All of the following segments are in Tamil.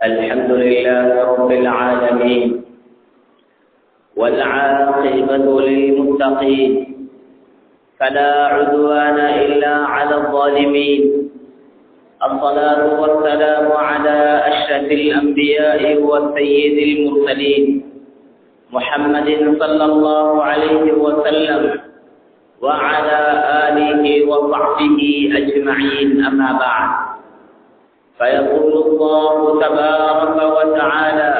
الحمد لله رب العالمين والعاقبة للمتقين فلا عدوان إلا على الظالمين. الصلاة والسلام على أشرف الأنبياء والسيد المرسلين محمد صلى الله عليه وسلم وعلى آله وصحبه أجمعين. أما بعد، فيقول الله تبارك وتعالى: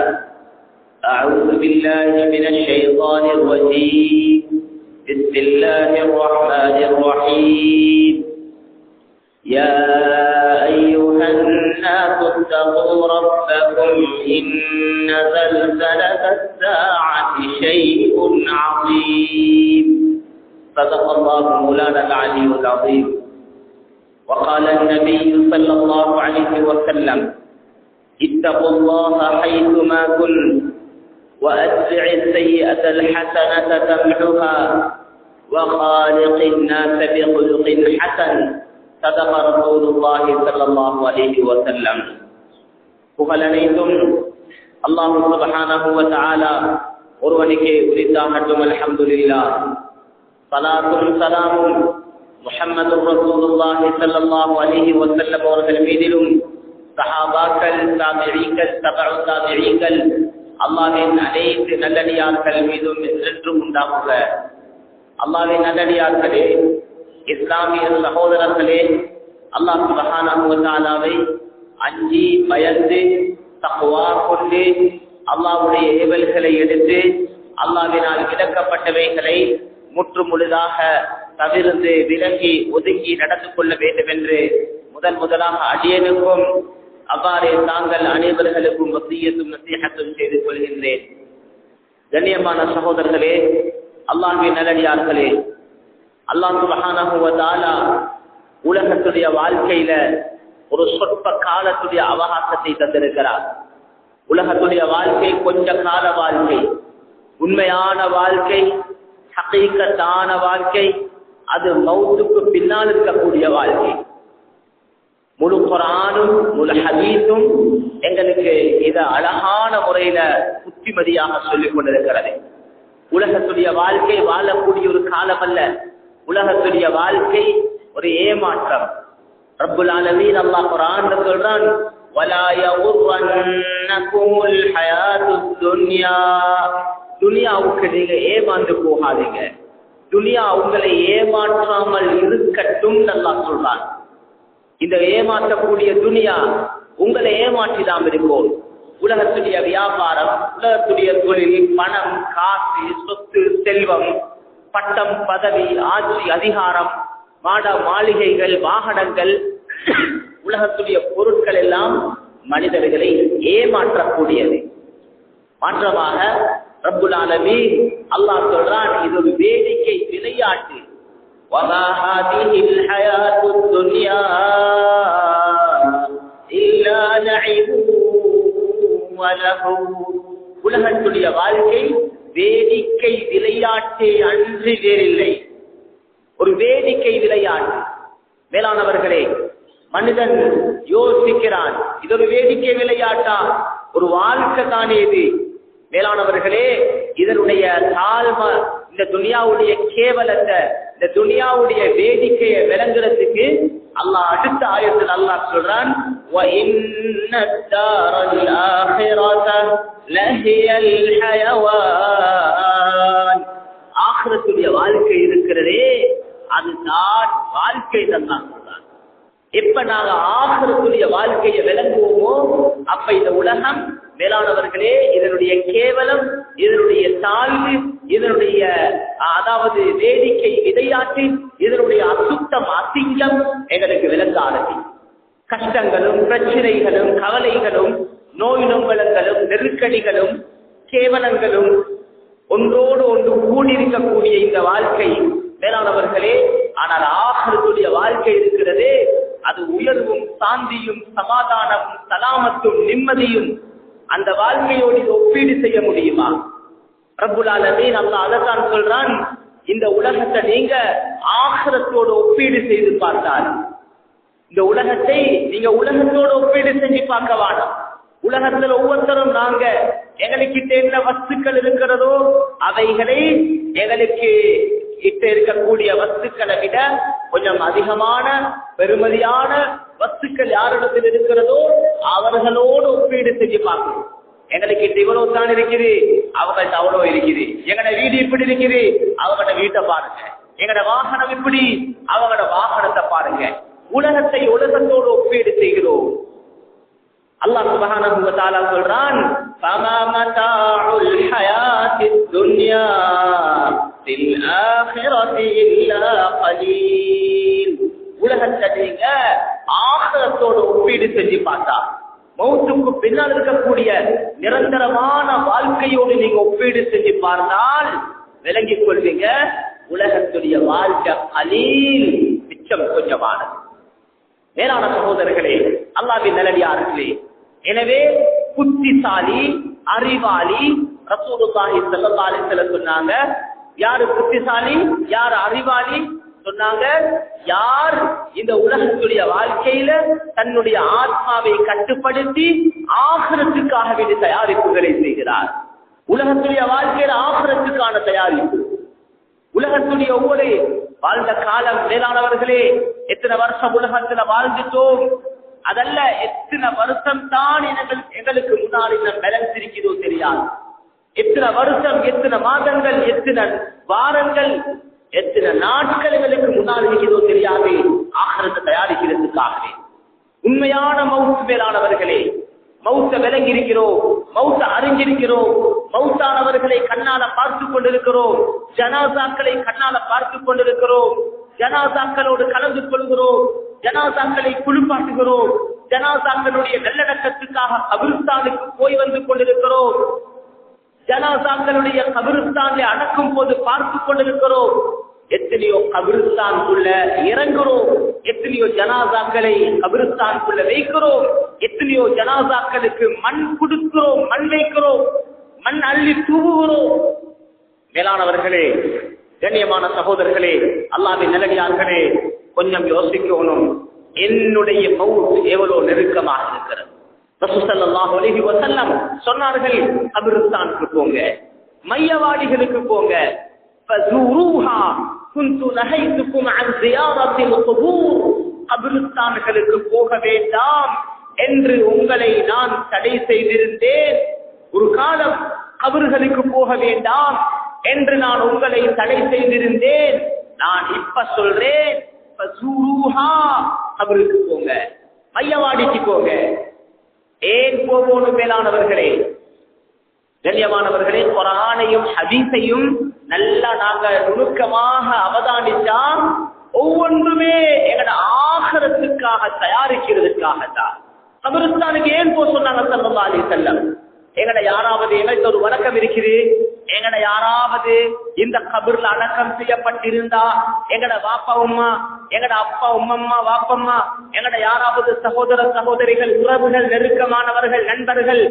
أعوذ بالله من الشيطان الرجيم. بسم الله الرحمن الرحيم. يا أيها الناس اتقوا ربكم إن زلزلة الساعة شيء عظيم. صدق الله مولانا العلي العظيم. وقال النبي صلى الله عليه وسلم: اتقوا الله حيثما كنتم وأتبع السيئة الحسنة تمحها وخالق الناس بخلق حسن. صدق رسول الله صلى الله عليه وسلم. புகழனைத்தும் அல்லாஹ் சுப்ஹானஹு வ தஆலா ஒருவனுக்கே உரித்தாகட்டும். அல்ஹம்துலில்லாஹ். ஸலாத்தும் ஸலாமும் முஹம்மதுர் ரசூலுல்லாஹி ஸல்லல்லாஹு அலைஹி வஸல்லம் அவர்கள் மீதிலும், சஹாபாக்கள், தாபிஈன்கள், தபஉ தாபிஈன்கள், அல்லாஹ்வின் அனைத்து நல்லடியார்கள் மீதும் என்றென்றும் உண்டாகுக. அல்லாஹ்வின் நல்லடியார்களே, இஸ்லாமிய சகோதரர்களே, அல்லாஹ் சுப்ஹானஹு வ தஆலாவை அஞ்சி பயந்து தக்வா கொண்டு அல்லாஹ்வுடைய ஏவல்களை எடுத்து அல்லாஹ்வினால் விலக்கப்பட்டவைகளை முற்று முழுதாக தவிர்த்து விலகி ஒதுங்கி நடந்து கொள்ள வேண்டும் என்று முதலாக அடியனுக்கும் அவ்வாறே தாங்கள் அனைவர்களுக்கும் வசியத்தும் நசீஹத்தும் செய்து கொள்கின்றேன். கண்ணியமான சகோதரர்களே, அல்லாஹ்வின் நல்லடியார்களே, அல்லாஹ் சுப்ஹானஹு வ தஆலா உலகத்துடைய வாழ்க்கையில ஒரு சொற்ப காலத்துடைய அவகாசத்தை தந்திருக்கிறார். உலகத்துடைய வாழ்க்கை கொஞ்ச கால வாழ்க்கை, உண்மையான வாழ்க்கை, ஹகீகத்தான வாழ்க்கை, அது மௌத்துக்கு பின்னால் இருக்கக்கூடிய வாழ்க்கை. முழு குர்ஆனும் முழு ஹதீஸும் எங்களுக்கு இதை அழகான முறையில புத்திமதியாக சொல்லிக் கொண்டிருக்கிறது. உலகத்துடைய வாழ்க்கை வாழக்கூடிய ஒரு காலம் அல்ல. உலகத்துடைய வாழ்க்கை ஒரு ஏமாற்றம். ரப்புல் ஆலமீன் அல்லாஹ் குர்ஆன்ல சொல்றான்: வலா யகுர்ரன்னகுமுல் ஹயாத்துத் துன்யா. துனியாவுக்கு நீங்க ஏமாந்து போகாதீங்க, துனியா உங்களை ஏமாற்றாமல் இருக்கட்டும் அல்லாஹ் சொல்றான். இந்த ஏமாற்றக்கூடிய துனியா உங்களை ஏமாற்றிதான் இருக்கும். உலகத்துடைய வியாபாரம், உலகத்துடைய தொழில், பணம், காசு, சொத்து, செல்வம், பட்டம், பதவி, ஆட்சி, அதிகாரம், மாட மாளிகைகள், வாகனங்கள், உலகத்துடைய பொருட்கள் எல்லாம் மனிதர்களை ஏமாற்றக்கூடியது. மாற்றமாக ரப்புல் ஆலமீன் அல்லாஹ் சொல்றான், இது ஒரு வேடிக்கை விளையாட்டு. வமா ஹாதிஹில் ஹயாத்துத் துன்யா இல்லா லஇபு வ லஹு. உலகத்துடைய வாழ்க்கை வேடிக்கை விளையாட்டே அன்றி வேறில்லை. ஒரு வேடிக்கை விளையாட்டு. மேலானவர்களே, மனிதன் யோசிக்கிறான், இது ஒரு வேடிக்கை விளையாட்டா? ஒரு வாழ்க்கை தானே இது. மேலானவர்களே, இதனுடைய தாழ்மை, இந்த துனியாவுடைய கேவலத்தை, இந்த துனியாவுடைய வேடிக்கையை விளங்குறதுக்கு அல்லாஹ் அடுத்த ஆயத்தில் அல்லாஹ் சொல்றான்: வ இன்னத்தாரல் ஆகிரத லஹியல் ஹயவான். ஆகிரத்துடைய வாழ்க்கை இருக்கிறதே, அதுதான் வாழ்க்கை தான் சொல்றான். எப்ப நாங்க ஆகிரத்துடைய வாழ்க்கையை விளங்குவோமோ அப்ப இந்த உலகம், மேலானவர்களே, இதனுடைய கேவலம், இதனுடைய தாழ்வு, இதனுடைய அதாவது வேடிக்கை விளையாட்டு, இதனுடைய அசுத்தம், அசிங்கம் எங்களுக்கு விளங்க ஆரம்பிக்கும். கஷ்டங்களும் பிரச்சனைகளும் கவலைகளும் நோய் நொம்பலங்களும் நெருக்கடிகளும் கேவலங்களும் ஒன்றோடு ஒன்று கூடியிருக்கக்கூடிய இந்த வாழ்க்கை மேலானவர்களே, ஆனால் ஆகிரத்துடைய வாழ்க்கை இருக்கிறதே, அது உயர்வும் சாந்தியும் சமாதானமும் சலாமத்தும் நிம்மதியும். அந்த வாழ்க்கையோடு ஒப்பீடு செய்ய முடியுமா? ரப்புல் ஆலமீன் அல்லாஹ் அதைத்தான் சொல்றான், இந்த உலகத்தை நீங்க ஆகிரத்தோடு ஒப்பீடு செய்து பார்த்தால், இந்த உலகத்தை நீங்க உலகத்தோடு ஒப்பீடு செஞ்சு பார்க்க வேண்டாம். உலகத்தில் ஒவ்வொருத்தரும் நாங்க எங்களுக்கிட்ட என்ன வஸ்துக்கள் இருக்கிறதோ அவைகளை எங்களுக்கு கிட்ட இருக்கக்கூடிய வஸ்துக்களை விட கொஞ்சம் அதிகமான பெருமதியான வஸ்துக்கள் யாரிடத்தில் இருக்கிறதோ அவர்களோடு ஒப்பீடு செஞ்சு பார்க்கணும். எங்களுக்கு இவ்வளவு தான் இருக்குது, அவங்கள்ட்ட அவ்வளவு இருக்குது. எங்கட வீடு இப்படி இருக்குது, அவங்களோட வீட்டை பாருங்க. எங்கட வாகனம் இப்படி, அவங்களோட வாகனத்தை பாருங்க. உலகத்தை உலகத்தோடு ஒப்பீடு செய்கிறோம். அல்லாஹ் சுப்ஹானஹு வ தஆலா சொல்றான், ஃபமா மதாஉல் ஹயாத்தித் துன்யா ஃபில் ஆখিরাতি இல்லா கலீல். உலகத்தை நீங்க ஆখিরাத்தோடு ஒப்பீடு செஞ்சு பார்த்தா, மௌத்துக்கு பின்னால் இருக்கக்கூடிய நிரந்தரமான வாழ்க்கையோடு நீங்க ஒப்பீடு செஞ்சு பார்த்தால் விளங்கிக் கொள்வீங்க, உலகத்துடைய வாழ்க்கை கலீல், மிச்சம் கொஞ்சமானது. மேலான சகோதரர்களே, அல்லாஹ்வின் நல்லடியார்களே, எனவே புத்திசாலி அறிவாளி ரசூலுல்லாஹி ஸல்லல்லாஹு அலைஹி வஸல்லம் சொன்னாங்க. யாரு புத்திசாலி, யார் அறிவாளி சொன்னாங்க? யார் இந்த உலகத்துடைய வாழ்க்கையில தன்னுடைய ஆத்மாவை கட்டுப்படுத்தி ஆখিরাத்துக்காக வேண்டிய தயாரிப்புகளை செய்கிறார். உலகத்துடைய வாழ்க்கையில ஆখিরাத்துக்கான தயாரிப்பு. உலகத்துடைய ஒவ்வொரு வாழ்ந்த காலம் மேலானவர்களே, எத்தனை வருஷம் உலகத்துல வாழ்ந்துட்டோம், அதல்ல எத்தனை வருஷம் தான் எங்களுக்கு முன்னாடி பேலன்ஸ் இருக்கிறதோ தெரியாது. எத்தனை வருஷம், எத்தனை மாதங்கள், எத்தனை வாரங்கள், எத்தனை நாட்கள் எங்களுக்கு முன்னால் இருக்கிறதோ தெரியாது. ஆখিরাத்தை தயாரிக்கிறதுக்காகவே உண்மையான மௌத் மேலானவர்களே, மௌத்த விளங்கி இருக்கிறோம், மௌத்த அறிஞ்சிருக்கிறோம், மௌத்தானவர்களை கண்ணால பார்த்து கொண்டிருக்கிறோம், ஜனாசாக்களை கண்ணால பார்த்து கொண்டிருக்கிறோம், ஜனாசாக்களோடு கலந்து கொள்கிறோம், ஜனாசாக்களை குளிப்பாட்டுகிறோம், ஜனாசாக்களுடைய நல்லடக்கத்துக்காக கபிரிஸ்தானுக்கு போய் வந்து கொண்டிருக்கிறோம், ஜனாசாக்களுடைய கபிரிஸ்தானை அடக்கும் போது பார்த்து கொண்டிருக்கிறோம். எத்தனையோ கபிரிஸ்தானுக்குள்ள இறங்குறோம், எத்தனையோ ஜனாசாக்களை கபிரிஸ்தானுக்குள்ள வைக்கிறோம், எத்தனையோ ஜனாசாக்களுக்கு மண் கொடுக்கிறோம், மண் வைக்கிறோம், மண் அள்ளி தூவுகிறோம். மேலானவர்களே, கண்ணியமான சகோதரர்களே, அல்லாஹ்வின் நல்லடியார்களே, கொஞ்சம் யோசிக்கணும். என்னுடைய மவுத் எவ்வளவு நெருக்கமாக இருக்கிறது. ரசூல் ஸல்லல்லாஹு அலைஹி வஸல்லம் சொன்னார்கள், கபிரிஸ்தானுக்கு போங்க, மையவாடிகளுக்கு போங்க. ஃபஸூருஹா குன்து நஹைதுக்கும் அன் ஜியாரத்தில் குபூர். கபிரிஸ்தான்களுக்கு போக வேண்டாம் என்று உங்களை நான் தடை செய்திருந்தேன். ஒரு காலம் கபர்களுக்கு போக வேண்டாம் என்று நான் உங்களை தடை செய்திருந்தேன். நான் இப்ப சொல்றேன், ஃபஸூருஹா, கபருக்கு போங்க, மையவாடிக்கு போங்க. ஏன் போவோம் மேலானவர்களே, கண்ணியமானவர்களே, குர்ஆனையும் ஹதீஸையும் நல்லா நாங்க நுணுக்கமாக அவதானிச்சா ஒவ்வொன்றுமே எங்கட ஆখিরাத்துக்காக தயாரிக்கிறதுக்காகத்தான். கபிரிஸ்தானுக்கு ஏன் போக சொன்னாங்க ஸல்லல்லாஹு அலைஹி வஸல்லம்? எங்கட யாராவது, எங்களுக்கு ஒரு வழக்கம் இருக்குது, எங்கட யாராவது இந்த கபர்ல அடக்கம் செய்யப்பட்டிருந்தா எங்கட வாப்பா உம்மா, எங்கட அப்பா உம்மம்மா வாப்பம்மா, எங்கட யாராவது சகோதர சகோதரிகள், உறவுகள், நெருக்கமானவர்கள், நண்பர்கள்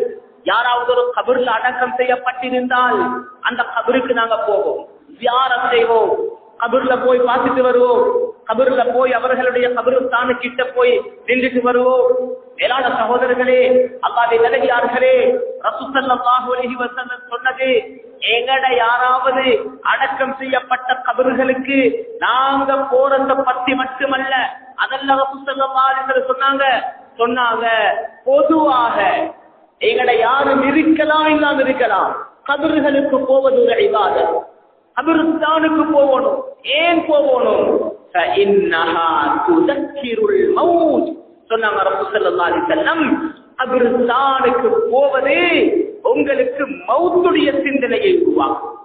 யாராவது ஒரு கபர்ல அடக்கம் செய்யப்பட்டிருந்தால் அந்த கபருக்கு நாங்க போவோம், ஜியாரத் செய்வோம், கபர்ல போய் பார்த்துட்டு வருவோம், கபர்ல போய் அவர்களுடைய கபருஸ்தானு கிட்ட போய் நின்றுட்டு வருவோம். மேலான சகோதரர்களே, அல்லாஹ்வின் நல்லடியார்களே, ரசூல் ஸல்லல்லாஹு அலைஹி வஸல்லம் சொன்னது, எங்கட யாராவது அடக்கம் செய்யப்பட்ட கபர்களுக்கு நாங்க போறத பத்தி மட்டுமல்ல, அதெல்லாம் ரசூல் ஸல்லல்லாஹு அலைஹி வஸல்லம் சொன்னாங்க பொதுவாக எங்கட யாரும் இருக்கலாம், இல்லாம இருக்கலாம், கபர்களுக்கு போவது ஒரு இபாதத். கபிரிஸ்தானுக்கு போகணும். ஏன் போகணும்? فإنها تذكر الموت. சொன்னாங்க ரசூல் ஸல்லல்லாஹு அலைஹி வஸல்லம், கபிரிஸ்தானுக்கு போவது உங்களுக்கு மௌத்துடைய சிந்தனையை உருவாக்கும்.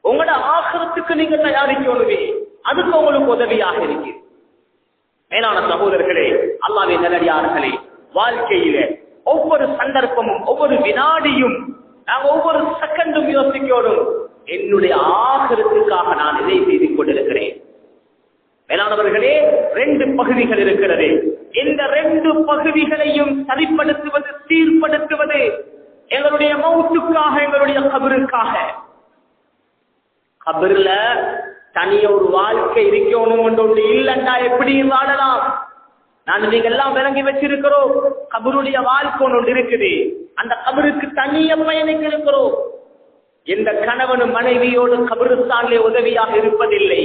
உங்களோட ஆখিরাத்துக்கு நீங்க தயாரிக்கணுமே, அதுக்கு உங்களுக்கு உதவியாக இருக்கு. மேலான சகோதரர்களே, அல்லாஹ்வின் நல்லடியார்களே, வாழ்க்கையில ஒவ்வொரு சந்தர்ப்பமும், ஒவ்வொரு வினாடியும், நாங்க ஒவ்வொரு செகண்டும் யோசிக்கணும், என்னுடைய ஆখিরাத்துக்காக நான் இதை செய்து கொண்டிருக்கிறேன். மேலானவர்களே, 2 பகுதிகள் இருக்கிறது. இந்த 2 பகுதிகளையும் சரிப்படுத்துவது, சீர்படுத்துவது எங்களுடைய மௌத்துக்காக, எங்களுடைய கபருக்காக. கபர்ல தனிய ஒரு வாழ்க்கை இருக்கணும் ஒன்று இல்லண்டா எப்படி வாழலாம்? நான் நீங்க எல்லாம் விளங்கி வச்சிருக்கிறோம். கபருடைய வாழ்க்கை ஒன்று இருக்குது. அந்த கபருக்கு தனிய பயணிக்க இருக்கிறோம். எந்த கணவனும் மனைவியோடு கபருஸ்தானிலே உதவியாக இருப்பதில்லை.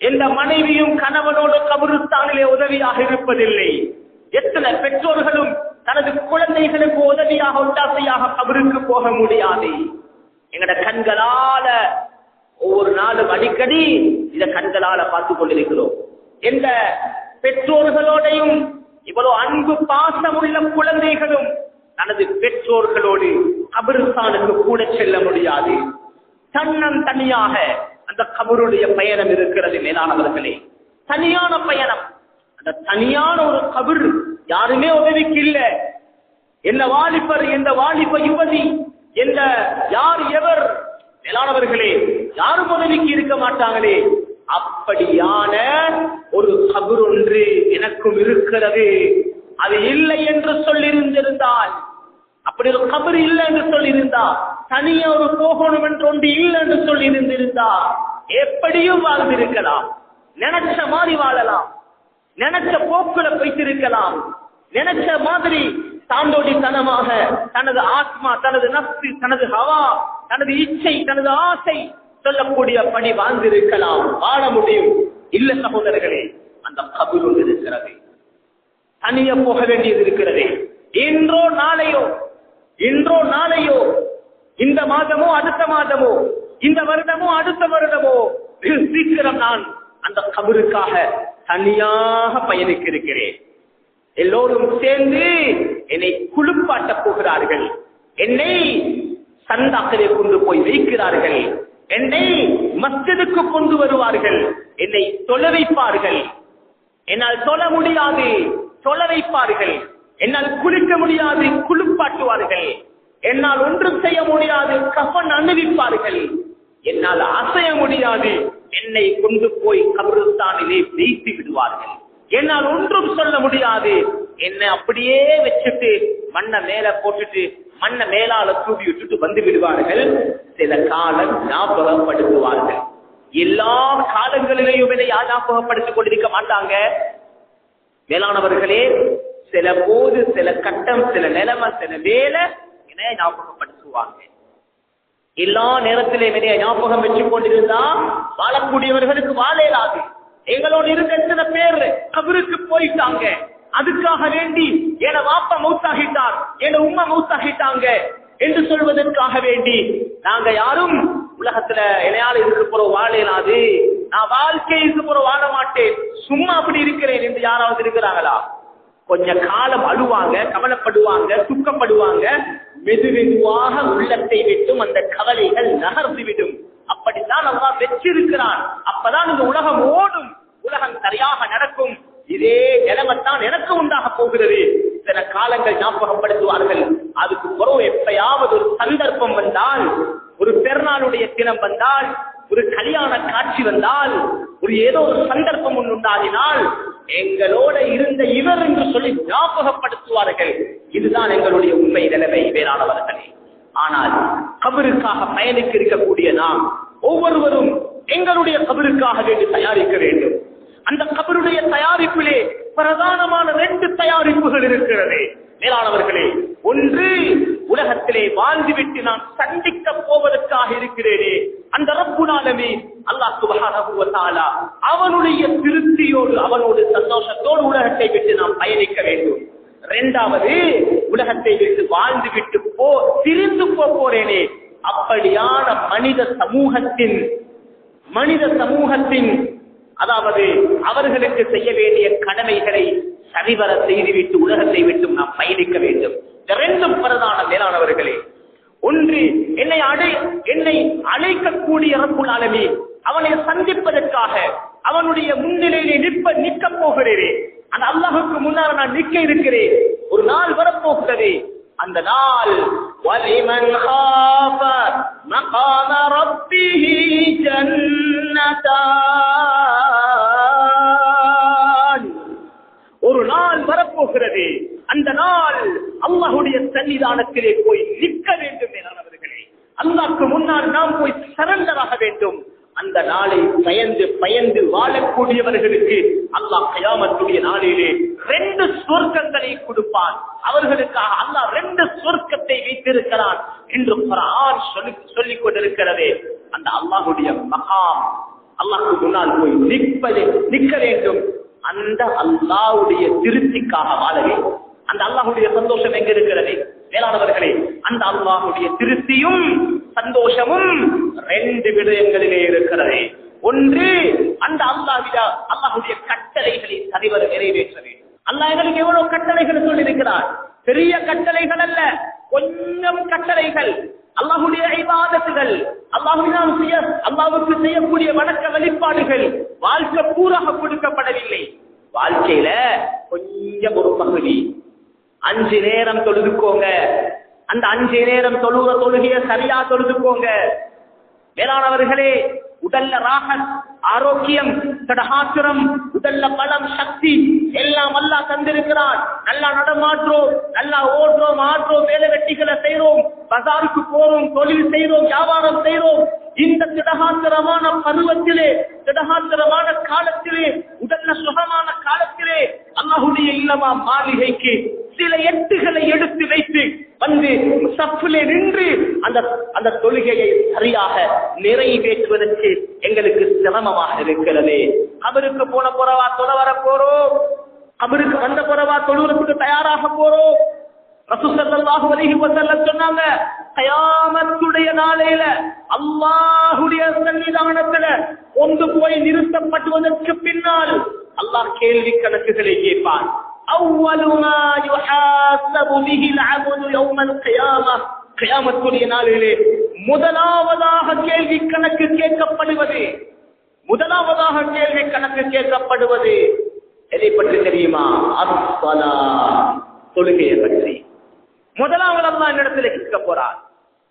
எந்த மனைவியும் கணவனோடு கபருஸ்தானிலே உதவியாக இருப்பதில்லை. எத்தனை பெற்றோர்களும் தனது குழந்தைகளுக்கு உதவியாக ஒட்டாசையாக கபருக்கு போக முடியாது. எங்கட கண்களால ஒவ்வொரு நாளும் அடிக்கடி இத கண்களால பார்த்துக் கொண்டிருக்கிறோம். எந்த பெற்றோர்களோடையும் இவ்வளவு அன்பு பாசம் உள்ள குழந்தைகளும் தனது பெற்றோர்களோடு கபருஸ்தானுக்கு கூட செல்ல முடியாது. தன்னன் தனியாக அந்த கபருடைய பயணம் இருக்கிறது. மேலானவர்களே, தனியான பயணம். அந்த தனியான ஒரு கபர் யாருமே உதவிக்கு இல்லை. என்ன வாலிபர், எந்த வாலிப யுவதி, எந்த யார் எவர், மேலானவர்களே, யாரும் உதவிக்கு இருக்க மாட்டாங்களே. அப்படியான ஒரு கபர் ஒன்று எனக்கும் இருக்கிறது. அது இல்லை என்று சொல்லியிருந்திருந்தால், அப்படி ஒரு கபர் இல்லை என்று சொல்லியிருந்தா, தனியா ஒரு போகணும் என்று ஒன்று இல்லை என்று சொல்லியிருந்திருந்தா எப்படியும் வாழ்ந்திருக்கலாம். நினைச்ச மாதிரி வாழலாம், நினைச்ச போக்குல வைத்திருக்கலாம், நினைச்ச மாதிரி தாண்டோடித்தனமாக தனது ஆத்மா, தனது நப்சு, தனது ஹவா, தனது இச்சை, தனது ஆசை சொல்லக்கூடிய பணி வாழ்ந்திருக்கலாம், வாழ முடியும். இல்ல சகோதரர்களே, அந்த கபர் ஒன்று இருக்கிறது. தனிய போக வேண்டியது இருக்கிறது. இன்றோ நாளையோ, இந்த மாதமோ அடுத்த மாதமோ, இந்த வருடமோ அடுத்த வருடமோ, சீக்கிரம் நான் அந்த கபருக்காக தனியாக பயணிக்க இருக்கிறேன். எல்லோரும் சேர்ந்து என்னை குளிப்பாட்ட போகிறார்கள், என்னை சந்தாக்களை கொண்டு போய் வைக்கிறார்கள், என்னை மஸ்ஜிதுக்கு கொண்டு வருவார்கள், என்னை தொழ வைப்பார்கள். என்னால் தொழ முடியாது, தொழ வைப்பார்கள். என்னால் குளிக்க முடியாது, குளிப்பாட்டுவார்கள். என்னால் ஒன்றும் செய்ய முடியாது, கஃன் அணிவிப்பார்கள். என்னால் அசைய முடியாது, என்னை கொண்டு போய் கபருஸ்தானிலே வைத்து விடுவார்கள். என்னால் ஒன்றும் சொல்ல முடியாது, என்னை அப்படியே வச்சுட்டு மண்ணை மேல போட்டுட்டு மண்ணை மேலால தூவி விட்டுட்டு வந்து விடுவார்கள். சில காலம் ஞாபகப்படுத்துவார்கள். எல்லா காலங்களிலேயும் என்னை ஞாபகப்படுத்திக் கொண்டிருக்க மாட்டாங்க. மேலானவர்களே, சில போது, சில கட்டம், சில நிலைமை, சில வேலை என்னை ஞாபகப்படுத்துவாங்க. எல்லா நேரத்திலும் என்னைய ஞாபகம் வச்சுக் கொண்டிருந்தா வாழக்கூடியவர்களுக்கு வாழ இயலாது. எங்களோட இருக்க எத்தனை பேர் கபருக்கு போயிட்டாங்க. அதுக்காக வேண்டி என வாப்பா மௌத்தாகிட்டார், என உம்மா மௌத்தாகிட்டாங்க என்று சொல்வதற்காக வேண்டி நாங்க யாரும் உலகத்துல இணையால இருக்க போறோம், வாழ இயலாது, நான் வாழ்க்கை இருக்க போறோம், வாழ மாட்டேன், சும்மா அப்படி இருக்கிறேன் என்று யாராவது இருக்கிறாங்களா? கொஞ்ச காலம் அழுவாங்க, கவலைப்படுவாங்க, துக்கப்படுவாங்க. மெதுவாக உள்ளத்தை விட்டும் அந்த கவலைகள் நகர்ந்துவிடும். அப்படித்தான் அல்லாஹ் வெற்றிருக்கிறான். அப்பதான் இந்த உலகம் ஓடும், உலகம் சரியாக நடக்கும். இதே நிலைமைத்தான் எனக்கு உண்டாக போகிறது. சில காலங்கள் ஞாபகப்படுத்துவார்கள். அதுக்கு பிறகு எப்பயாவது ஒரு சந்தர்ப்பம் வந்தால், ஒரு பெருநாளுடைய தினம் வந்தால், ஒரு கல்யாண காட்சி வந்தால், ஒரு ஏதோ ஒரு சந்தர்ப்பம் ஒன்று உண்டாகினால் எங்களோட இருந்த இவர் என்று சொல்லி ஞாபகப்படுத்துவார்கள். இதுதான் எங்களுடைய உண்மை நிலைமை வேறானவர்களே. ஆனால் கபருக்காக பயணிக்க இருக்கக்கூடிய நாம் ஒவ்வொருவரும் எங்களுடைய கபருக்காக வேண்டி தயாரிக்க வேண்டும். அந்த கபருடைய தயாரிப்பிலே பிரதானமான 2 தயாரிப்புகள் இருக்கிறது மேலானவர்களே. ஒன்று, உலகத்திலே வாழ்ந்துவிட்டு நான் சந்திக்க போவதற்காக இருக்கிறேனே அந்த ரப்புல் ஆலமீன் அல்லாஹ் சுப்ஹானஹு வ தஆலா, அவனுடைய திருப்தியோடு, அவனோடு சந்தோஷத்தோடு உலகத்தை விட்டு நாம் பயணிக்க வேண்டும். 2வது, உலகத்தை விட்டு வாழ்ந்து விட்டு திரிந்து போறேனே அப்படியான மனித சமூகத்தின் அதாவது அவர்களுக்கு செய்ய வேண்டிய கடமைகளை சரிவர செய்துவிட்டு உலகத்தை விட்டும் நாம் பயணிக்க வேண்டும். 2 பிரதான மேலானவர்களே. ஒன்று, என்னை அழைக்கக்கூடிய ரப்புல் ஆலமீன், அவனை சந்திப்பதற்காக அவனுடைய முன்னிலையிலே நிற்க போகிறேன். அந்த அல்லாஹுக்கு முன்னால் நான் நிற்க இருக்கிறேன். ஒரு நாள் வரப்போகிறது. அந்த நாள் வலிமன் காஃப மகாம ரப்பிஹி ஜன்னதான். ஒரு நாள் வரப்போகிறது. அந்த நாள் அல்லாஹ்வுடைய சன்னிதானத்திலே போய் நிற்க வேண்டும். அவர்களே, அல்லாஹ்வுக்கு முன்னால் நாம் போய் சரண்டராக வேண்டும். அந்த நாளை பயந்து பயந்து வாழக்கூடியவர்களுக்கு அல்லாஹ் கியாமத்துடைய நாளிலே 2 சொர்க்கங்களை கொடுப்பான். அவர்களுக்காக அல்லாஹ் 2 சொர்க்கத்தை வைத்திருக்கிறான் என்று குர்ஆன் சொல்லிக் கொண்டிருக்கிறதே. அந்த அல்லாஹ்வுடைய மகாம் அல்லாஹ்வுக்கு முன்னால் போய் நிற்க வேண்டும். அந்த அல்லாஹ்வுடைய திருப்திக்காக வாழ வேண்டும். அந்த அல்லாஹ்வுடைய சந்தோஷம் எங்க இருக்கிறது மேலானவர்களே? அந்த அல்லாஹ்வுடைய திருப்தியும் சந்தோஷமும் 2 விடயங்களிலே இருக்கிறது. ஒன்று, அந்த அல்லாஹ்வுடைய கட்டளைகளை சரிவர நிறைவேற்ற வேண்டும். அல்லாஹ் எங்களுக்கு எவ்வளவு கட்டளைகள் சொல்லியிருக்கிறார். பெரிய கட்டளைகள் அல்ல, கொஞ்சம் கட்டளைகள். அல்லாஹ்வுடைய இபாதத்துகள், அல்லாஹ்வுக்கு செய்யக்கூடிய வணக்க வழிபாடுகள் வாழ்க்கை பூராக கொடுக்கப்படவில்லை. வாழ்க்கையில கொஞ்சம் ஒரு பகுதி 5 நேரம் தொழுதுக்கோங்க. அந்த 5 நேரம் தொழுகைய சரியா தொழுதுக்கோங்க. மேலானவர்களே, உடல்ல ராகத், ஆரோக்கியம், தடஹாத்திரம், உடல்ல பலம், சக்தி எல்லாம் அல்லாஹ் தந்திருக்கிறான். நல்லா நடமாற்றோம், நல்லா ஓடுறோம், ஆடுறோம், வேலை வெட்டிகளை செய்யறோம், பஜாருக்கு போறோம், தொழில் செய்யறோம், வியாபாரம் செய்யறோம். இந்த திடகாத்திரமான பருவத்திலே, திடகாத்திரமான காலத்திலே, உடல்ல சுகமான காலத்திலே அல்லாஹ்வுடைய இல்லமா மாளிகைக்கு சில எட்டுகளை எடுத்து வைத்து வந்து சஃபிலே நின்று அந்த தொழுகையை சரியாக நிறைவேற்றுவதற்கு எங்களுக்கு சிரமமாக இருக்கிறது. கபருக்கு போன போறவா தொழ வர போறோம், கபருக்கு வந்த போறவா தொழுவதற்கு தயாராக போறோம். ரசூல் ஸல்லல்லாஹு அலைஹி வஸல்லம் சொன்னாங்க, கியாமத்துடைய நாளையில அல்லாஹ்வுடைய சன்னிதானத்துல கொண்டு போய் நிறுத்தப்படுவதற்கு பின்னால் அல்லாஹ் கேள்வி கணக்குகளை கேட்பான். அவ்வளவு மா யுஹாஸபு பிஹில் அப்து யௌமல் கியாமஹ், கியாமத்துடைய நாளிலே முதலாவதாக கேள்வி கணக்கு கேட்கப்படுவது, முதலாவதாக கேள்வி கணக்கு கேட்கப்படுவது எதை பற்றி தெரியுமா? அஸ்ஸலா, தொழுகையை பற்றி. முதலாவது அல்லாஹ் என்னிடத்தில் கேட்க போறார்,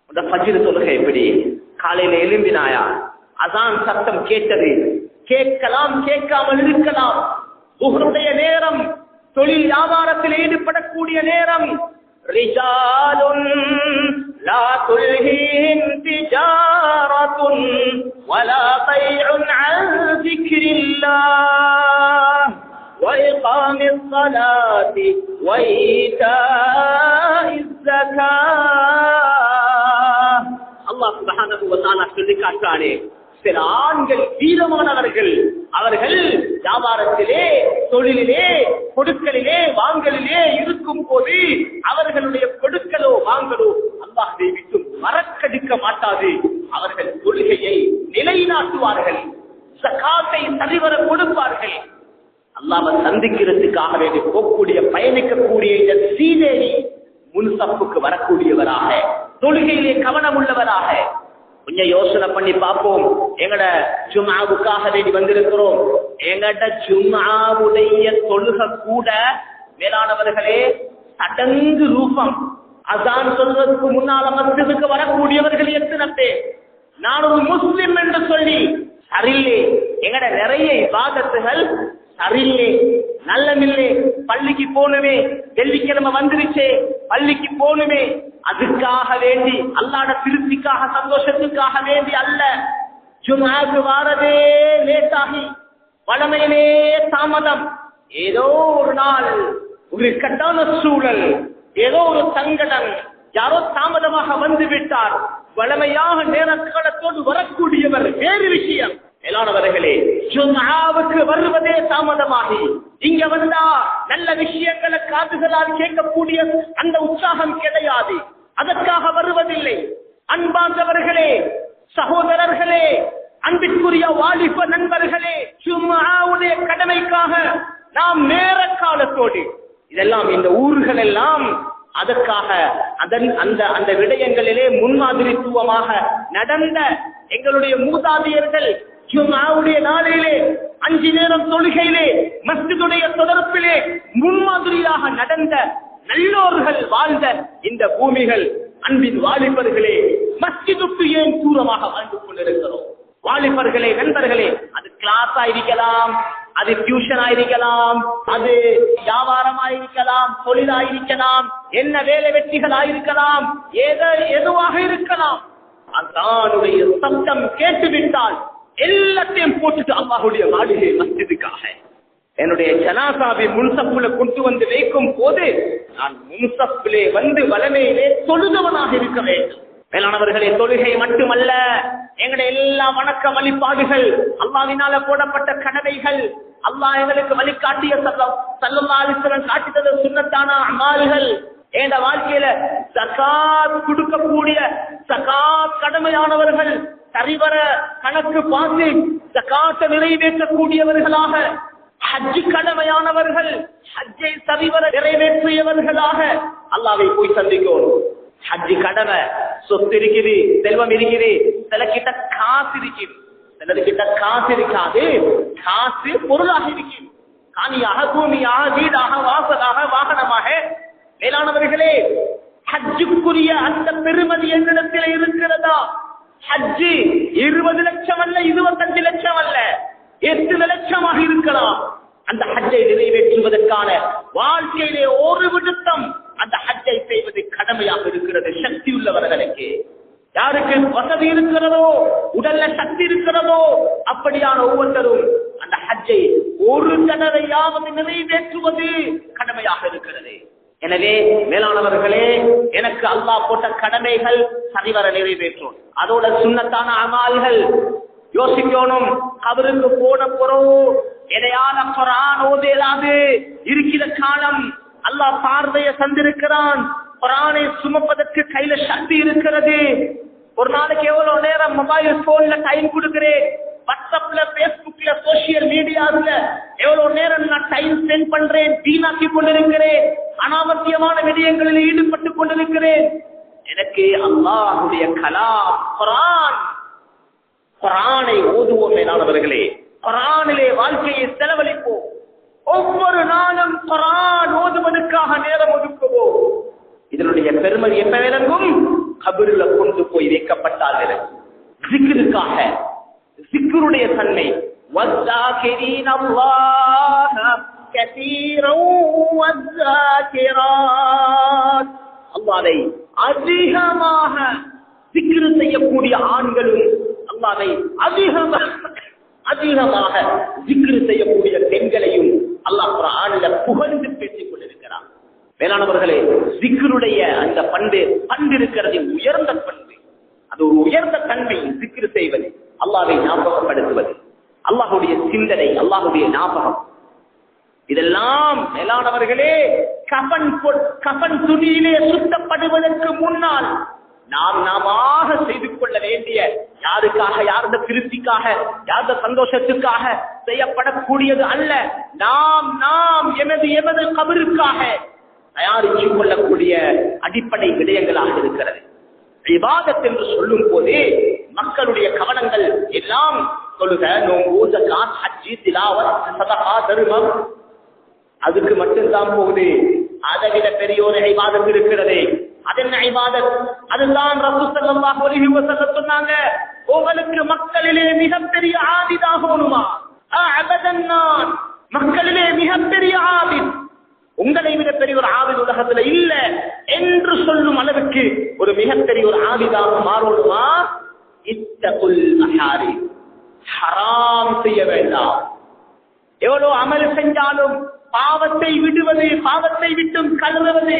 அந்த ஃபஜ்ர் தொழுகை எப்படி? காலையில எழும்பினாயா? அசான் சத்தம் கேட்டது, கேட்கலாம் கேட்காமல் இருக்கலாம். துஹ்ருடைய நேரம், தொழில் வியாபாரத்தில் ஈடுபடக்கூடிய நேரம். ரிஜாலுன் லா துல்ஹிஹிம் திஜாரத்துன் வலா பைஉன் அன் ذிக்ரில்லாஹ் وإقام الصلاة وإيتاء الزكاة. அல்லாஹ் சுப்ஹானஹு வ தஆலா சொல்லி காட்டானே, சில ஆண்கள் வீரமானவர்கள், அவர்கள் வியாபாரத்திலே, தொழிலிலே, கொடுக்கலிலே, வாங்கலிலே இருக்கும் போது அவர்களுடைய கொடுக்கலோ வாங்கலோ அல்லாஹ்வை விட்டு மறக்கடிக்க மாட்டாது. அவர்கள் தொழுகையை நிலைநாட்டுவார்கள், ஸகாத்தை சரிவர கொடுப்பார்கள். அல்லாஹ்வை சந்திக்கிறதுக்காக வேண்டி போகக்கூடிய, பயணிக்கக்கூடிய இந்த சீதேவி முன்சப்புக்கு வரக்கூடியவராக, தொழுகையிலே கவனம் உள்ளவராக. கொஞ்சம் யோசனை பண்ணி பார்ப்போம். எங்கட ஜும்ஆவுக்காக வேண்டி வந்திருக்கிறோம். எங்கட ஜும்ஆவுடைய தொழுகை கூட மேலானவர்களே சடங்கு ரூபம். அசான் சொல்றதுக்கு முன்னால மஸ்ஜிதுக்கு வரக்கூடியவர்கள் எத்தனை பேர்? நான் ஒரு முஸ்லிம் என்று சொல்லி சரியில்லை, எங்கட நிறைய இபாதத்துகள் சரியில்லை, நல்லமில்லை. பள்ளிக்கு போகணுமே, வெள்ளிக்கிழமை வந்துருச்சே, பள்ளிக்கு போகணுமே, அதுக்காக வேண்டி அல்லாஹ்வுடைய திருப்திக்காக, சந்தோஷத்துக்காக வேண்டி அல்ல. ஜும்ஆக்கு வாரதே லேட்டாகி, வளமையிலே தாமதம். ஏதோ ஒரு நாள் ஒரு கட்டான சூழல், ஏதோ ஒரு சங்கடம், யாரோ தாமதமாக வந்து விட்டார். வளமையாக நேரக்காலத்தோடு வரக்கூடியவர் வேறு விஷயம். மேலானவர்களே, ஜும்ஆவுக்கு வருவதே தாமதமாகி இங்க வந்தா நல்ல விஷயங்களை காதுகளால் கேட்கக்கூடிய அந்த உற்சாகம் கிடையாது, அதற்காக வருவதில்லை. அன்பார்ந்தவர்களே, சகோதரர்களே, அன்பிற்குரிய வாலிப நண்பர்களே, ஜும்ஆவுடைய கடமைக்காக நாம் நேர காலத்தோடு இதெல்லாம் இந்த ஊர்கள் எல்லாம் அதற்காக அந்த விடயங்களிலே முன்மாதிரித்துவமாக நடந்த எங்களுடைய மூதாதையர்கள் ஜும்ஆவுடைய நாளிலே 5 நேரம் தொழுகையிலே மஸ்ஜிதுடைய தொடர்பிலே முன்மாதிரியாக நடந்த நல்லோர்கள் வாழ்ந்த இந்த பூமிகள். அன்பின் வாலிபர்களே, மஸ்ஜிதுக்கு ஏன் தூரமாக வாழ்ந்து கொண்டிருக்கிறோம்? வாலிபர்களே, நண்பர்களே, அது கிளாஸா இருக்கலாம், அது டியூஷன் ஆயிருக்கலாம், அது வியாபாரம் ஆயிருக்கலாம், தொழிலாயிருக்கலாம், என்ன வேலை வெற்றிகள் ஆயிருக்கலாம், எதுவாக இருக்கலாம். அதானுடைய சத்தம் கேட்டுவிட்டால் எல்லாத்தையும் போட்டுட்டு அல்லாஹ்வுடைய மாளிகை மஸ்ஜிதுக்காக என்னுடைய ஜனாசாவை முன்சப்புல கொண்டு வந்து வைக்கும் போது நான் முன்சப்பிலே வந்து வலமையிலே தொழுதவனாக இருக்க வேண்டும். மேலானவர்களே, தொழுகை மட்டுமல்ல, எங்களுடைய எல்லா வணக்க வழிபாடுகள், அல்லாஹ்வினால போடப்பட்ட கடமைகள், அல்லாஹ் எங்களுக்கு வழிகாட்டிய ஸல்லல்லாஹு அலைஹி வஸல்லம் காட்டியது சுன்னத்தான அமல்கள், எங்க வாழ்க்கையில ஜகாத் கொடுக்கக்கூடிய ஜகாத் கடமையானவர்கள், சரிவர கணக்கு பார்த்து ஜகாத்தை நிறைவேற்றக்கூடியவர்களாக, ஹஜ் கடமையானவர்கள் ஹஜ்ஜை சரிவர நிறைவேற்றியவர்களாக அல்லாஹ்வை போய் சந்திக்கணும். ஹஜ் கடமை, சொத்து இருக்குது, செல்வம் இருக்குது, சில கிட்ட காசு இருக்குது, சிலது கிட்ட காசு இருக்காது, காசு பொருளாக இருக்குது, காணியாக, பூமியாக, வீடாக, வாசலாக, வாகனமாக. மேலானவர்களே, ஹஜ்ஜுக்குரிய அந்த பெருமதி என்னிடத்தில் இருக்கிறதா? ஹஜ்ஜு 20 லட்சம் அல்ல, 25 லட்சம் அல்ல, 8 லட்சமாக இருக்கலாம். அந்த ஹஜ்ஜை நிறைவேற்றுவதற்கான வாழ்க்கையிலே ஒரு விடுத்தம் அந்த ஹஜ்ஜை செய்வது கடமையாக இருக்கிறது. சக்தி உள்ளவர்களுக்கு, யாருக்கு வசதி இருக்கிறதோ, உடல்ல சக்தி இருக்கிறதோ, அப்படியான ஒவ்வொருத்தரும் அந்த ஹஜ்ஜை ஒரு தடவையாவது நிறைவேற்றுவது கடமையாக இருக்கிறது. எனவே மேலானவர்களே, எனக்கு அல்லாஹ் போட்ட கடமைகள் சரிவர நிறைவேற்றும். அதோட சுன்னத்தான அமல்கள் யோசிக்கணும். கபருக்கு போன பிறகு எதையான குர்ஆன் ஓதேலாது இருக்கிற காலம் அல்லாஹ் பார்வையை தந்திருக்கிறான். குர்ஆனை சுமப்பதற்கு கையில சக்தி இருக்கிறது. ஒரு நாளைக்கு எவ்வளவு நேரம் மொபைல் போன்ல டைம் கொடுக்கிறேன், வாட்ஸ்அப்ல, பேஸ்புக்ல, சோசியல் மீடியாவில் எவ்வளவு நேரம் நான் டைம் ஸ்பெண்ட் பண்றேன், வீணாக்கி கொண்டிருக்கிறேன், அனாவசியமான விடயங்களில் ஈடுபட்டு கொண்டிருக்கிறேன். எனக்கு அல்லாஹ்வுடைய கலாம் குர்ஆன், குர்ஆனை ஓதுவோம். மேலானவர்களே, குர்ஆனிலே வாழ்க்கையை செலவழிப்போம். ஒவ்வொரு நாளும் குர்ஆன் ஓதுவதற்காக நேரம் ஒதுக்குவோம். இதனுடைய பெருமை எப்ப விளங்கும்? கபருல கொண்டு போய் வைக்கப்பட்டால் விளங்கும். ஜிக்ருக்காக, ஜிக்ருடைய தன்மை, வஸ்ஸாகிரீன அல்லாஹ கஸீரன் வஸ்ஸாகிராத், அல்லாஹ்வை அதிகமாக ஜிக்ரு செய்யக்கூடிய ஆண்களும், அல்லாஹ்வை அதிகமாக ஜிக்ரு செய்யக்கூடிய பெண்களையும் அல்லாஹ் குர்ஆனில் புகழ்ந்து பேசிக் கொண்டிருக்கிறார். மேலானவர்களே, ஜிக்ருடைய அந்த பண்பு இருக்கிறது, உயர்ந்த பண்பு, அது ஒரு உயர்ந்த தன்மை. ஜிக்ரு செய்வது, அல்லாஹ்வை ஞாபகப்படுத்துவது, அல்லாஹ்வுடைய சிந்தனை, அல்லாஹ்வுடைய ஞாபகம், இதெல்லாம் மேலானவர்களே கஃபன் துணியிலே சுத்தப்படுவதற்கு முன்னால் நாமாக செய்து கொள்ள வேண்டிய, யாருக்காக, யாருடைய திருப்திக்காக, யாருடைய சந்தோஷத்துக்காக செய்யப்படக்கூடியது அல்ல. நாம் எமது கபருக்காக தயாரித்துக் கொள்ளக்கூடிய அடிப்படை விடயங்களாக இருக்கிறது. இபாதத் என்று சொல்லும் போதே மக்களுடைய கவனங்கள் எல்லாம் தொழுக, நோன்பு, ஜகாத், ஹஜ், திலாவத், சதகா, தர்மம், அதுக்கு மட்டும்தான் போகுது. அதை விட பெரிய ஒரு இபாதத் இருக்கிறது. அதென்ன இபாதத்? அதுதான் ரசூல் ஸல்லல்லாஹு அலைஹி வஸல்லம் சொன்னாங்க, உங்களுக்கு மக்களிலே மிகப்பெரிய ஆபிதாகணுமா? அபதன்னான், மக்களிலே மிகப்பெரிய ஆபித், உங்களை விட பெரிய ஒரு ஆபித் உலகத்துல இல்ல என்று சொல்லும் அளவுக்கு ஒரு மிகப்பெரிய ஒரு ஆபிதாக மாறணுமா? இத்தகுல் மஹாரி, ஹராம் செய்ய வேண்டாம். எவ்வளவு அமல் செஞ்சாலும் பாவத்தை விடுவது, பாவத்தை விட்டும் கழுவுவது,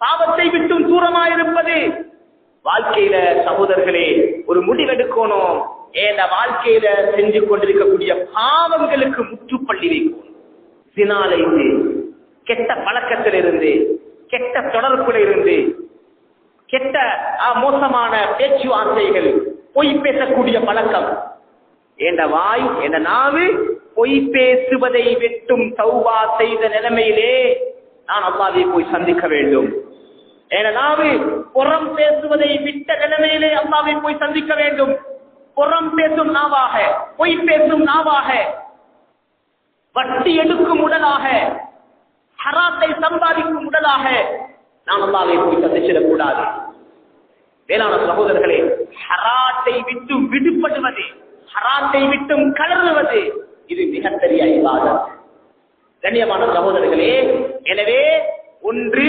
பாவத்தை விட்டும் தூரமாயிருப்பது. வாழ்க்கையில சகோதரர்களே ஒரு முடிவெடுக்கணும். ஏத வாழ்க்கையில செஞ்சு கொண்டிருக்கக்கூடிய பாவங்களுக்கு முற்றுப்பள்ளி வைக்கணும். சினாலிருந்து, கெட்ட பழக்கத்திலிருந்து, கெட்ட தொடர்புல இருந்து, கெட்ட மோசமான பேச்சுவார்த்தைகள், பொய் பேசக்கூடிய பழக்கம், என்ற வாய், என்ற நாவு பொய் பேசுவதை விட்டும் தௌபா செய்த நிலைமையிலே நான் அல்லாஹ்வை போய் சந்திக்க வேண்டும். ஏனாவது புறம் பேசுவதை விட்ட நிலைமையிலே அல்லாஹ்வை போய் சந்திக்க வேண்டும். புறம் பேசும் நாவாக, பொய் பேசும் நாவாக, வட்டி எடுக்கும் உடலாக, ஹராத்தை சம்பாதிக்கும் உடலாக நான் அல்லாஹ்வை போய் சந்திச்சிடக் கூடாது. வேளாண் சகோதரர்களே, ஹராத்தை விட்டு விடுபடுவது, ஹராத்தை விட்டும் கலருவது, இது மிகப்பெரிய இபாதத். கண்ணியமான சகோதரர்களே, எனவே ஒன்று,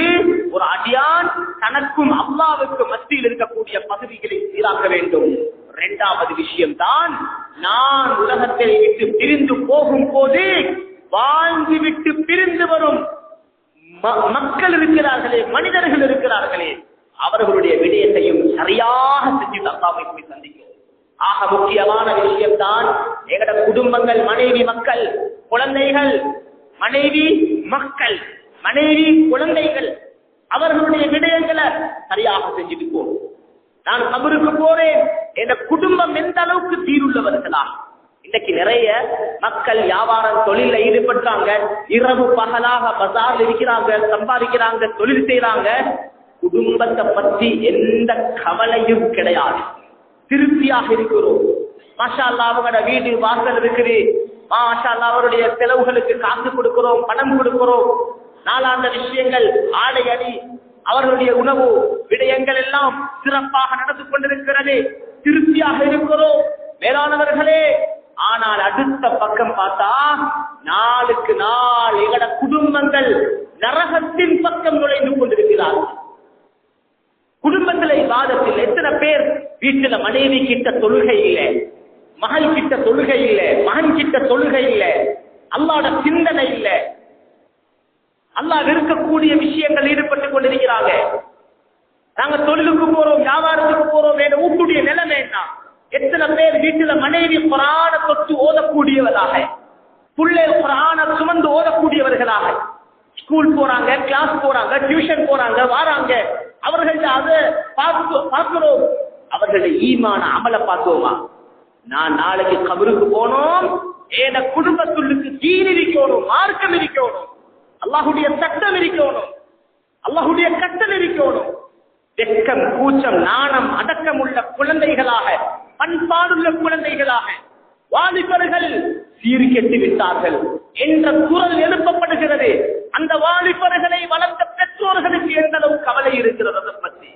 ஒரு அடியான் தனக்கும் அல்லாஹ்வுக்கும் மத்தியில் இருக்கக்கூடிய பகுதிகளை சீராக்க வேண்டும். இரண்டாவது விஷயம் தான் நான் உலகத்தை விட்டு பிரிந்து போகும் போது வாழ்ந்து விட்டு பிரிந்து வரும் மக்கள் இருக்கிறார்களே, மனிதர்கள் இருக்கிறார்களே, அவர்களுடைய விடயத்தையும் சரியாக செஞ்சு அல்லாஹ்வை போய் சந்திக்கும். ஆக முக்கியமான விஷயம் தான் எங்கட குடும்பங்கள், மனைவி மக்கள் குழந்தைகள், மனைவி மக்கள் மனைவி குழந்தைகள் அவர்களுடைய விடயங்களை சரியாக செஞ்சுட்டு போகும். நான் கபருக்கு போறேன், என் குடும்பம் எந்த அளவுக்கு தீருள்ளவர்களா? இன்னைக்கு நிறைய மக்கள் வியாபாரம் தொழில ஈடுபட்டாங்க, இரவு பகலாக பசார்ல இருக்கிறாங்க, சம்பாதிக்கிறாங்க, தொழில் செய்யறாங்க. குடும்பத்தை பற்றி எந்த கவலையும் கிடையாது, திருப்தியாக இருக்கிறோம். மாஷா அல்லாஹ் அவங்களோட வீடு வாசல் இருக்குது, மாஷா அல்லாஹ் அவருடைய செலவுகளுக்கு காசு கொடுக்கிறோம், பணம் கொடுக்கிறோம். நாளாந்த விஷயங்கள், ஆடை அடி, அவர்களுடைய உணவு விடயங்கள் எல்லாம் சிறப்பாக நடந்து கொண்டிருக்கிறது, திருப்தியாக இருக்கிறோம் மேலானவர்களே. ஆனால் அடுத்த பக்கம் பார்த்தா நாளுக்கு நாள் எங்கட குடும்பங்கள் நரகத்தின் பக்கம் நுழைந்து கொண்டிருக்கிறார்கள். குடும்பத்திலே இபாதத்தில் எத்தனை பேர் வீட்டுல மனைவி கிட்ட தொழுகை இல்லை, மகள் கிட்ட தொழுகை இல்லை, மகன் கிட்ட தொழுகை இல்லை, அல்லாஹ்வோட சிந்தனை இல்லை, அல்லாஹ் இருக்கக்கூடிய விஷயங்கள் ஈடுபட்டுக் கொண்டிருக்கிறாங்க. நாங்க தொழிலுக்கு போறோம், வியாபாரத்துக்கு போறோம், வேற ஊட்டுடைய நிலைமை என்ன? எத்தனை பேர் வீட்டுல மனைவி குர்ஆனை தொட்டு ஓதக்கூடியவர்களாக, புள்ளை குர்ஆனை சுமந்து ஓதக்கூடியவர்களாக, ஸ்கூல் போறாங்க, கிளாஸ் போறாங்க, டியூஷன் போறாங்க, வாராங்க. அவர்கள்ட்ட அதை பார்க்கிறோம், அவர்களுடைய ஈமான அமல பார்த்தோமா? நான் நாளைக்கு கபருக்கு போனோம், ஏன குடும்பத்துள்ளுக்கு தீன் இருக்கணும், மார்க்கம் இருக்கணும், அல்லாஹுடைய சட்டம் இருக்கணும், அல்லாஹுடைய கட்டளை இருக்கணும். வெட்கம், கூச்சம், நாணம், அடக்கம் உள்ள குழந்தைகளாக, பண்பாடுள்ள குழந்தைகளாக வாலிபர்கள் சீர்கெட்டு விட்டார்கள் என்ற குரல் எழுப்பப்படுகிறது. அந்த வாலிபர்களை வளர்த்த பெற்றோர்களுக்கு எந்த அளவு கவலை இருக்கிறது அதை பற்றி?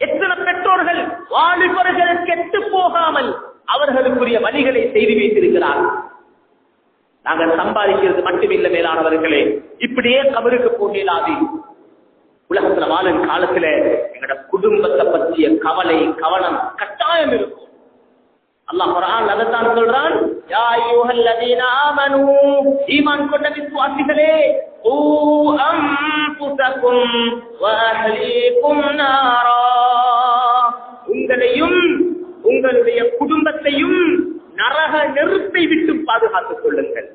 எத்தனை பெற்றோர்கள் வாலிபர்கள் கெட்டு போகாமல் அவர்களுக்குரிய வழிகளை செய்து வைத்திருக்கிறார்கள். நாங்கள் சம்பாதிக்கிறது மட்டுமில்லை மேலானவர்களே, இப்படியே கபருக்கு போகலாது. உலகத்துல வாழும் காலத்துல எங்களோட குடும்பத்தை பற்றிய கவலை, கவனம் கட்டாயம் இருக்கும். அல்லாஹ் குர்ஆன் அதைத்தான் சொல்றான், யா அய்யுஹல்லதீன ஆமனூ, ஈமான் கொண்ட விசுவாசிகளே, ஊ அன்ஃபுஸகும் வ அஹ்லீகும் நாரா, உங்களையும் உங்களுடைய குடும்பத்தையும் நரக நெருப்பை விட்டு பாதுகாத்துக் கொள்ளுங்கள்.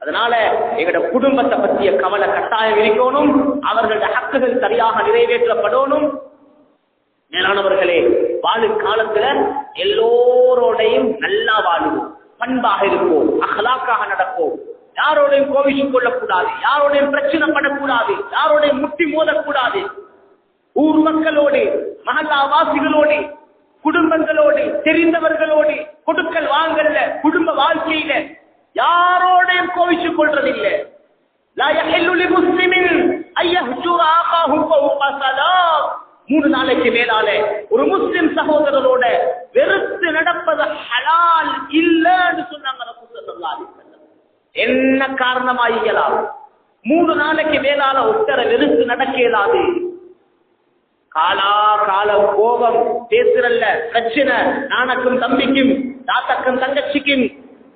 அதனால எங்களோட குடும்பத்தை பற்றிய கவலை கட்டாயம் இருக்கணும், அவர்களுடைய ஹக்குகள் சரியாக நிறைவேற்றப்படணும். மேலானவர்களே, வாழும் காலத்துல எல்லோரோடையும் நல்லா வாழுவோம், பண்பாக இருப்போம், அஹ்லாக்காக நடப்போம், யாரோடையும் கோவிச்சுக் கொள்ளக்கூடாது, யாரோடையும் பிரச்சனை படக்கூடாது, யாரோடையும் முட்டி மோதக்கூடாது. ஊர் மக்களோடு, மஹல்லாவாசிகளோடு, குடும்பங்களோடு, தெரிந்தவர்களோடு கொடுக்கல் வாங்கல்ல, குடும்ப வாழ்க்கையில யாரோடையும் கோவிச்சுக் கொள்றதில்லை. லா யஹில்லு லிமுஸ்லிமின் அய்யஹ்ஜுர ஆகாஹு ஃபௌக ஸலாத், 3 நாளைக்கு மேலால ஒரு முஸ்லிம் சகோதரரோட வெறுத்து நடப்பது ஹலால் இல்லன்னு சொன்னாங்க ரசூல் ஸல்லல்லாஹு அலைஹி வஸல்லம். என்ன காரணமாயிக்கலாம் 3 நாளைக்கு மேலால ஒருத்தரை வெறுத்து நடக்க இயலாது. காலா காலம் கோபம் பேசுறல்ல, பிரச்சனை, நானக்கும் தம்பிக்கும், தாத்தக்கும் தங்கச்சிக்கும்,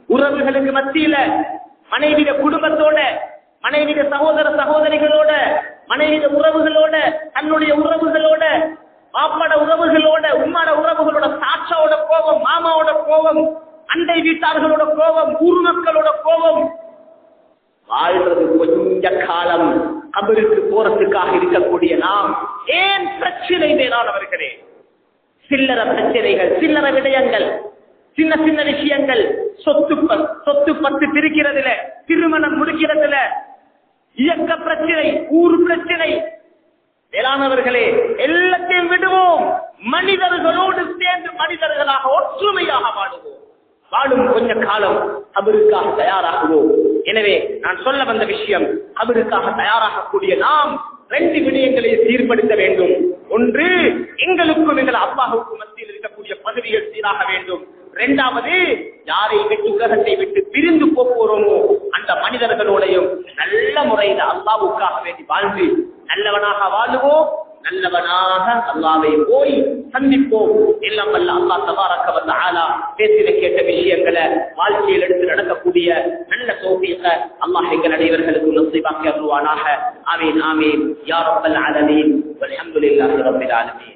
உறவுகளுக்கு மத்தியில, மனைவிட குடும்பத்தோட, மனைவிட சகோதர சகோதரிகளோட, மனைவிட உறவுகளோட, தன்னுடைய உறவுகளோட, பாப்பாட உறவுகளோட, உம்மாட உறவுகளோட, சாட்சாவோட கோபம், மாமாவோட கோபம், அண்டை வீட்டார்களோட கோபம், ஊர் மக்களோட கோபம். வாழ்றது கொஞ்ச காலம், கபருக்கு போறதுக்காக இருக்கக்கூடிய நாம் ஏன் பிரச்சனை மேலானவர்களே? சில்லற பிரச்சனைகள், சில்லற விடயங்கள், சின்ன சின்ன விஷயங்கள், சொத்து பத்து பிரிக்கிறதுல, திருமணம் முடிக்கிறதுல, இயக்க பிரச்சனை, ஊர் பிரச்சனை. மேலானவர்களே, எல்லாத்தையும் விடுவோம், மனிதர்களோடு சேர்ந்து மனிதர்களாக ஒற்றுமையாக வாழுவோம். வாழும் கொஞ்ச காலம் கபருக்காக தயாராகுவோம். எனவே நான் சொல்ல வந்த விஷயம், கபருக்காக தயாராகக்கூடிய நாம் 2 விடயங்களை சீர்படுத்த வேண்டும். ஒன்று, எங்களுக்கும் எங்கள் அல்லாஹ்வுக்கும் மத்தியில் இருக்கக்கூடிய பதவிகள் சீராக வேண்டும். 2வது, யாரை விட்டு உலகத்தை விட்டு பிரிந்து போகிறோமோ அந்த மனிதர்களோடையும் நல்ல முறையில் அல்லாஹ்வுக்காக வேண்டி வாழ்ந்து நல்லவனாக வாழுவோம். நல்லவனாக அல்லாஹ்வை போய் சந்திப்போம். எல்லாம் வல்ல அல்லாஹ் தபாரக வ தஆலா பேசின கேட்ட விஷயங்களை வாழ்க்கையில் எடுத்து நடக்கக்கூடிய நல்ல தௌஃபீக அல்லாஹ் எங்கள் அனைவர்களுக்கு நசீபாக்கி அருள்வானாக. ஆமீன் ஆமீன் யா ரப்பல் ஆலமீன் வல்ஹம்துலில்லாஹி ரப்பில் ஆலமீன்.